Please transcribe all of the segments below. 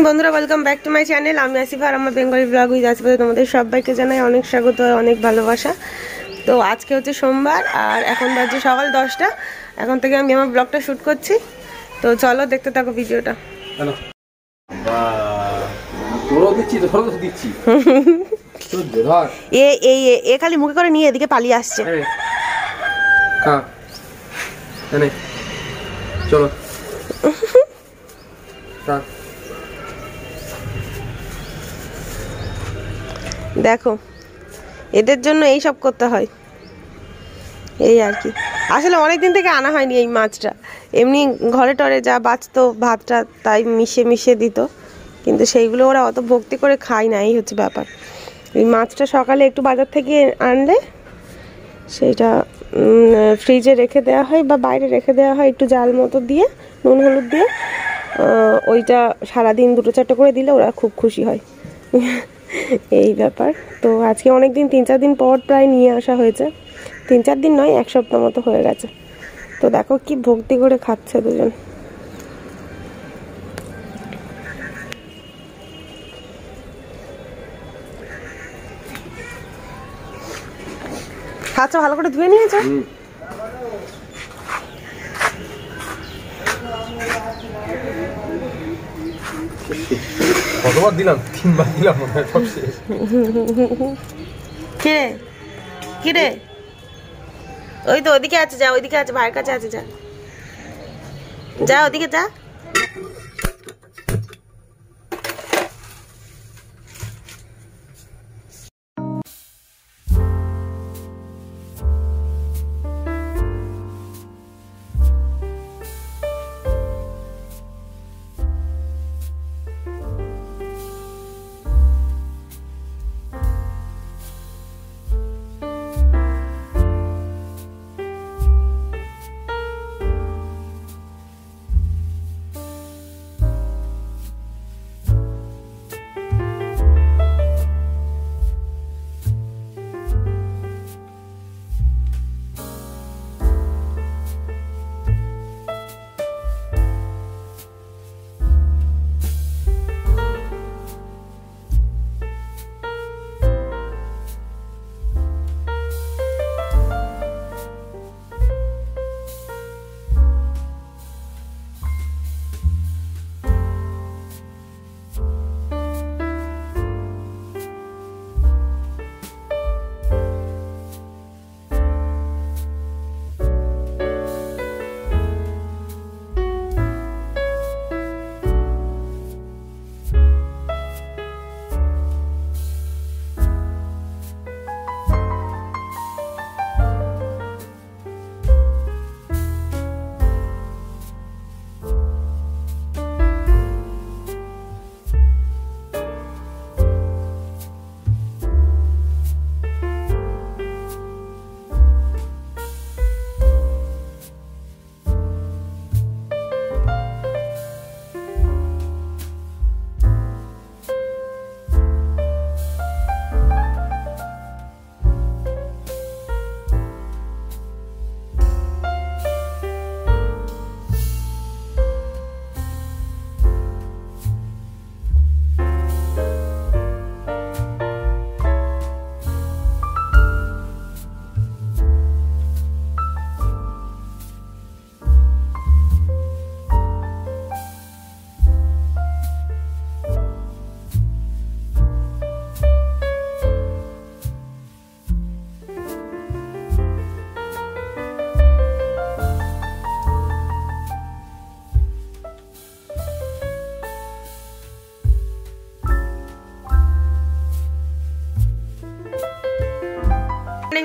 বন্ধুরা welcome back to my channel. আমি আসিফা আর আমার বেঙ্গলি ব্লগ উইথ আসিফা তোমাদের সবাইকে জানাই অনেক স্বাগত, অনেক ভালোবাসা। তো আজকে হচ্ছে সোমবার আর এখন বাজে সকাল 10টা। এখন থেকে আমি আমার ব্লগটা শ্যুট করছি, তো চলো দেখতে থাকো ভিডিওটা। এ খালি মুখে করে নিয়ে এদিকে পালিয়ে আসছে। চলো দেখো এদের জন্য এই সব করতে হয়, এই আর কি। আসলে অনেকদিন থেকে আনা হয়নি এই মাছটা, এমনি ঘরে টরে যা বাঁচতো ভাতটা তাই মিশিয়ে দিত, কিন্তু সেইগুলো ওরা অত ভক্তি করে খায় না, এই হচ্ছে ব্যাপার। এই মাছটা সকালে একটু বাজার থেকে আনলে সেইটা ফ্রিজে রেখে দেওয়া হয় বা বাইরে রেখে দেওয়া হয় একটু জাল মতো দিয়ে, নুন হলুদ দিয়ে। ওইটা সারাদিন 2-4টা করে দিলে ওরা খুব খুশি হয়, এই ব্যাপার। তো আজকে অনেক দিন 3-4 দিন পর প্রায় নিয়ে আসা হয়েছে, 3-4 দিন নয় 1 সপ্তাহ মতো হয়ে গেছে। তো দেখো কি ভক্তি করে খাচ্ছে দুজন। হাতটা ভালো করে ধুয়ে নিয়েছো? কতবার দিলাম? 3বার দিলাম মনে হয়, সব শেষ। কিরে ওই তো ওইদিকে আছে, যা ওইদিকে আছে, ভাইয়ের কাছে আছে, যা যা ওদিকে যা।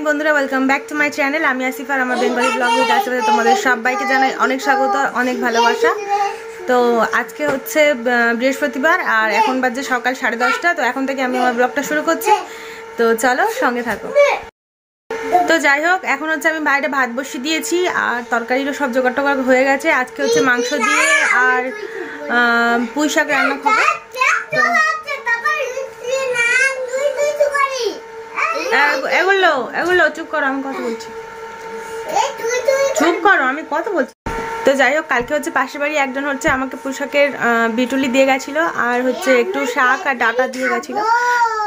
বন্ধুরা welcome back to my channel. আমি আসিফা আর আমার বেঙ্গলি ব্লগ উইথ আসিফা তোমাদের সবাইকে জানাই অনেক স্বাগত, অনেক ভালোবাসা। তো আজকে হচ্ছে বৃহস্পতিবার আর এখন বাজে সকাল 10:30। তো এখন থেকে আমি আমার ব্লগটা শুরু করছি, তো চলো সঙ্গে থাকো। তো যাই হোক, এখন হচ্ছে আমি বাইরে ভাত বসিয়ে দিয়েছি আর তরকারিরও সব জোগাড় টোগাড় হয়ে গেছে। আজকে হচ্ছে মাংস দিয়ে আর পুঁই শাক রান্না খাবো। এগুলো চুপ করো, আমি কথা বলছি। চুপ করো, আমি কথা বলছি। তো যাই হোক, কালকে হচ্ছে পাশের বাড়ি একজন হচ্ছে আমাকে পোশাকের বিটুলি দিয়ে গেছিলো, আর হচ্ছে একটু শাক আর ডাটা দিয়ে গেছিলো।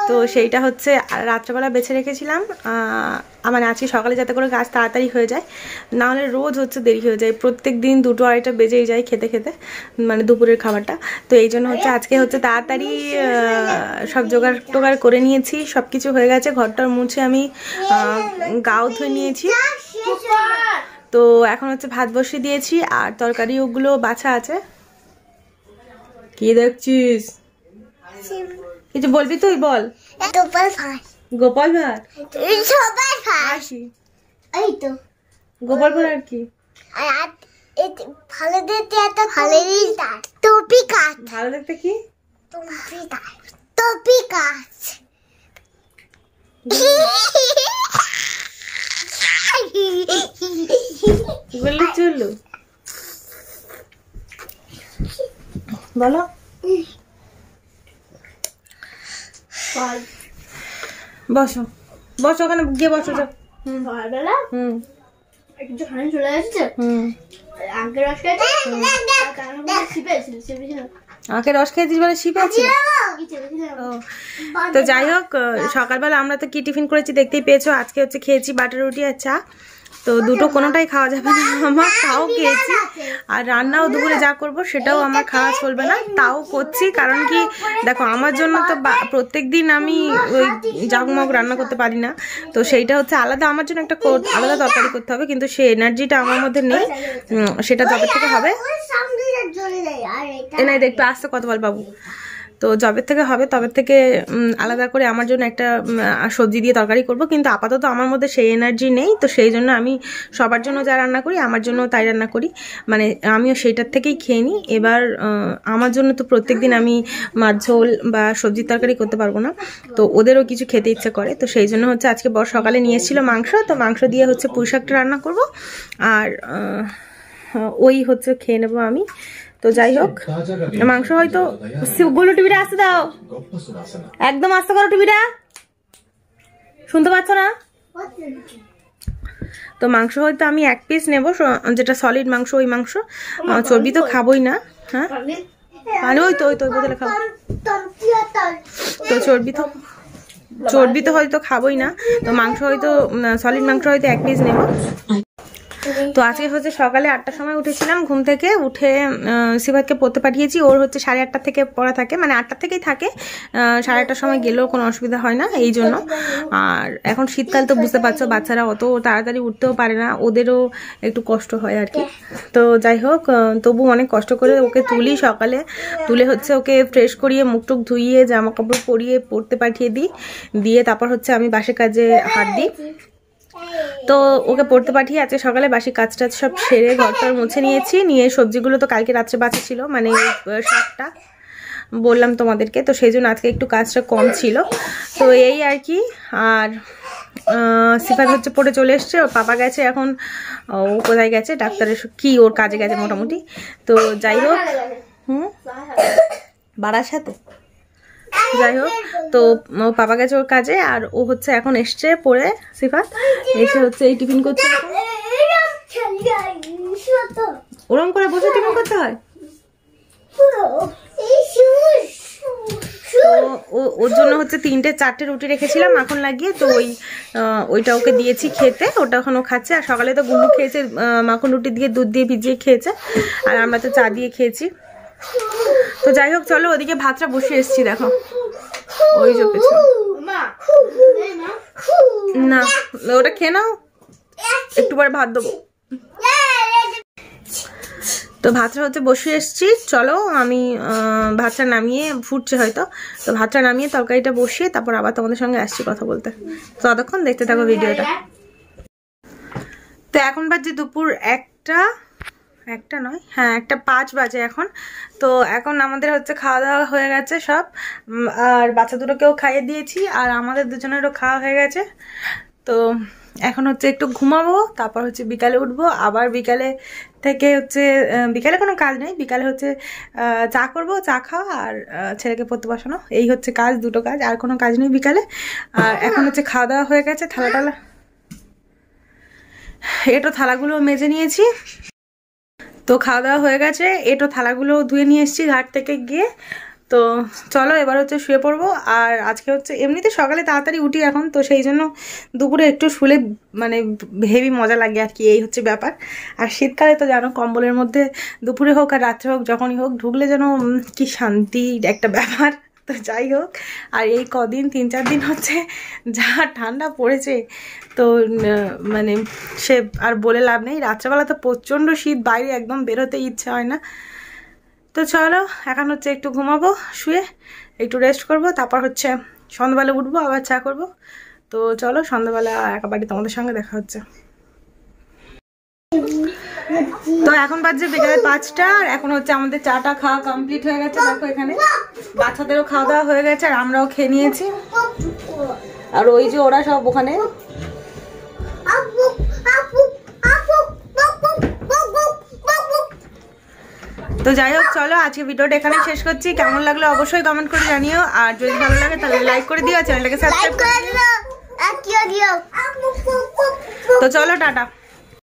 তো সেইটা হচ্ছে রাত্রেবেলা বেছে রেখেছিলাম, মানে আজকে সকালে যাতে করে কাজ তাড়াতাড়ি হয়ে যায়, নাহলে রোজ হচ্ছে দেরি হয়ে যায়, প্রত্যেক দিন 2টো 2:30 বেজেই যায় খেতে খেতে, মানে দুপুরের খাবারটা। তো এই জন্য হচ্ছে আজকে হচ্ছে তাড়াতাড়ি সব জোগাড় করে নিয়েছি, সব কিছু হয়ে গেছে। ঘরটার মুছে আমি গাও ধুয়ে নিয়েছি। তো এখন হচ্ছে ভাত বসিয়ে দিয়েছি, আর তরকারি ওগুলো বাছা আছে। কি দেখছিস? কিছু বলবি তুই? বল। গোপাল ভাঁড়। গোপাল ভাঁড় আর কি? ভালো দেখতে একটা ভালো টপি কাজ। ভালো দেখতে কি? টপি কাজ। বললি চুল্লু? বলো। বসো বসো, ওখানে গিয়ে বসো। সকালবেলা একটু খানি চলে আসছে। আঙ্কেল রস আঁকে রস খেয়েছিস বলে শিপ আছে। তো যাই হোক, সকালবেলা আমরা তো কি টিফিন করেছি দেখতেই পেয়েছো। আজকে হচ্ছে খেয়েছি বাটার রুটি আর চা। তো দুটো কোনোটাই খাওয়া যাবে না আমার, তাও খেয়েছি। আর রান্নাও দুপুরে যা করব সেটাও আমার খাওয়া চলবে না, তাও করছি। কারণ কি দেখো, আমার জন্য তো প্রত্যেক দিন আমি ওই জাগমগ রান্না করতে পারি না। তো সেইটা হচ্ছে আলাদা, আমার জন্য একটা আলাদা তরকারি করতে হবে, কিন্তু সেই এনার্জিটা আমার মধ্যে নেই। সেটা জবের থেকে হবে। এনাই একটু আসতে কত বল বাবু। তো জবের থেকে হবে, তবে থেকে আলাদা করে আমার জন্য একটা সবজি দিয়ে তরকারি করব, কিন্তু আপাতত আমার মধ্যে সেই এনার্জি নেই। তো সেই জন্য আমি সবার জন্য যা রান্না করি আমার জন্য তাই রান্না করি, মানে আমিও সেইটার থেকেই খেয়ে নিই। এবার আমার জন্য তো প্রত্যেক দিন আমি মাছ ঝোল বা সবজির তরকারি করতে পারবো না, তো ওদেরও কিছু খেতে ইচ্ছে করে। তো সেই জন্য হচ্ছে আজকে বড় সকালে নিয়ে এসেছিলো মাংস, তো মাংস দিয়ে হচ্ছে পুঁই শাকটা রান্না করব, আর ওই হচ্ছে খেয়ে নেবো আমি। তো যাই হোক, মাংস হয়তো গুলো টিভিটা আসতে দাও, একদম আস্তে করো টিভিটা, শুনতে পাচ্ছ না? তো মাংস হয়তো আমি 1 পিস নেবো, যেটা সলিড মাংস, ওই মাংস। চর্বি তো খাবোই না। হ্যাঁ, মানে ওই তো বোতলে খাবো। তো চর্বি তো হয়তো খাবোই না, তো মাংস হয়তো সলিড মাংস হয়তো 1 পিস নেবো। তো আজকে হচ্ছে সকালে 8টার সময় উঠেছিলাম, ঘুম থেকে উঠে সিফাতকে পড়তে পাঠিয়েছি। ওর হচ্ছে 8:30 থেকে পড়া থাকে, মানে 8টা থেকেই থাকে, 8:30টার সময় গেলেও কোনো অসুবিধা হয় না এই জন্য। আর এখন শীতকাল তো বুঝতে পারছো, বাচ্চারা অত তাড়াতাড়ি উঠতেও পারে না, ওদেরও একটু কষ্ট হয় আর কি। তো যাই হোক, তবু অনেক কষ্ট করে ওকে তুলি, সকালে তুলে হচ্ছে ওকে ফ্রেশ করিয়ে মুখ টুক ধুইয়ে জামা কাপড় পরিয়ে পড়তে পাঠিয়ে দিয়ে তারপর হচ্ছে আমি বাসের কাজে হাত দিই। তো ওকে পড়তে পাঠিয়ে আজকে সকালে বাসি কাজ টাজ সব সেরে ঘরটার মুছে নিয়ে সবজিগুলো তো কালকে রাত্রে বাঁচা ছিল, মানে শাকটা বললাম তোমাদেরকে, তো সেই জন্য আজকে একটু কাজটা কম ছিল। তো এই আর কি। আর সিফাত হচ্ছে পড়ে চলে এসছে, ওর পাপা গেছে এখন, ও কোথায় গেছে, ডাক্তারের কি ওর কাজে গেছে মোটামুটি। তো যাই হোক, বাড়ার সাথে যাই হোক, তো পাপা গেছে ওর কাজে, আর ও হচ্ছে এখন এসছে পড়ে, সিফাত এসে হচ্ছে এই টিফিন করছে। ওরম করে বসে টিফিন করতে হয়। তো ওর জন্য হচ্ছে 3-4টে রুটি রেখেছিলাম মাখন লাগিয়ে, তো ওইটা ওকে দিয়েছি খেতে, ওটা এখন ও খাচ্ছে। আর সকালে তো গুন্ডু খেয়েছে মাখন রুটি দিয়ে দুধ দিয়ে ভিজিয়ে খেয়েছে, আর আমরা তো চা দিয়ে খেয়েছি। তো যাই হোক, চলো ওদিকে ভাতটা বসিয়ে এসছি, দেখো ওই যে পেছনে। না ওটা খেয়ে নাও, একটু পরে ভাত দেবো। তো ভাতটা হচ্ছে বসিয়ে এসছি, চলো আমি ভাতটা নামিয়ে, ফুটছে হয়তো, তো ভাতটা নামিয়ে তরকারিটা বসিয়ে তারপর আবার তোমাদের সঙ্গে আসছি কথা বলতে। তো ততক্ষণ দেখতে থাকো ভিডিওটা। তো এখন বাজে দুপুর 1টা নয়, হ্যাঁ 1:05 বাজে এখন। তো এখন আমাদের হচ্ছে খাওয়া দাওয়া হয়ে গেছে সব, আর বাচ্চা দুটোকেও খাইয়ে দিয়েছি, আর আমাদের দুজনেরও খাওয়া হয়ে গেছে। তো এখন হচ্ছে একটু ঘুমাবো, তারপর হচ্ছে বিকালে উঠবো, আবার বিকালে থেকে হচ্ছে বিকালে কোনো কাজ নেই, বিকালে হচ্ছে চা করবো, চা খাওয়া আর ছেলেকে পড়তে বসানো, এই হচ্ছে কাজ, দুটো কাজ, আর কোনো কাজ নেই বিকালে। আর এখন হচ্ছে খাওয়া দাওয়া হয়ে গেছে, থালাগুলো মেজে নিয়েছি। তো খাওয়া দাওয়া হয়ে গেছে, এটো থালাগুলো ধুয়ে নিয়ে এসেছি ঘাট থেকে গিয়ে। তো চলো এবার হচ্ছে শুয়ে পড়বো। আর আজকে হচ্ছে এমনিতে সকালে তাড়াতাড়ি উঠি এখন, তো সেই জন্য দুপুরে একটু শুলে মানে হেভি মজা লাগে আর কি, এই হচ্ছে ব্যাপার। আর শীতকালে তো জানো কম্বলের মধ্যে দুপুরে হোক আর রাত্রে হোক যখনই হোক ঢুকলে যেন কি শান্তির একটা ব্যাপার। তো যাই হোক, আর এই কদিন 3-4 দিন হচ্ছে যা ঠান্ডা পড়েছে, তো মানে সে আর বলে লাভ নেই। রাত্রেবেলা তো প্রচণ্ড শীত, বাইরে একদম বেরোতে ইচ্ছা হয় না। তো চলো এখন হচ্ছে একটু ঘুমাবো, শুয়ে একটু রেস্ট করব, তারপর হচ্ছে সন্ধ্যাবেলা উঠবো, আবার চা করব। তো চলো সন্ধ্যাবেলা একেবারে তোমাদের সঙ্গে দেখা হচ্ছে। তো এখন বাজছে বিকালে 5টা, আর এখন হচ্ছে আমাদের চাটা খাওয়া কমপ্লিট হয়ে গেছে। দেখো এখানে বাচ্চাদেরও খাওয়া দাওয়া হয়ে গেছে আর আমরাও খেয়ে নিয়েছি। আর ওই যে ওরা সব ওখানে। তো যাই হোক চলো আজকে ভিডিওটা এখানে শেষ করছি। কেমন লাগলো অবশ্যই কমেন্ট করে জানিও, আর যদি ভালো লাগে তাহলে লাইক করে দিও, চ্যানেলটাকে সাবস্ক্রাইব করে দিও। তো চলো টাটা।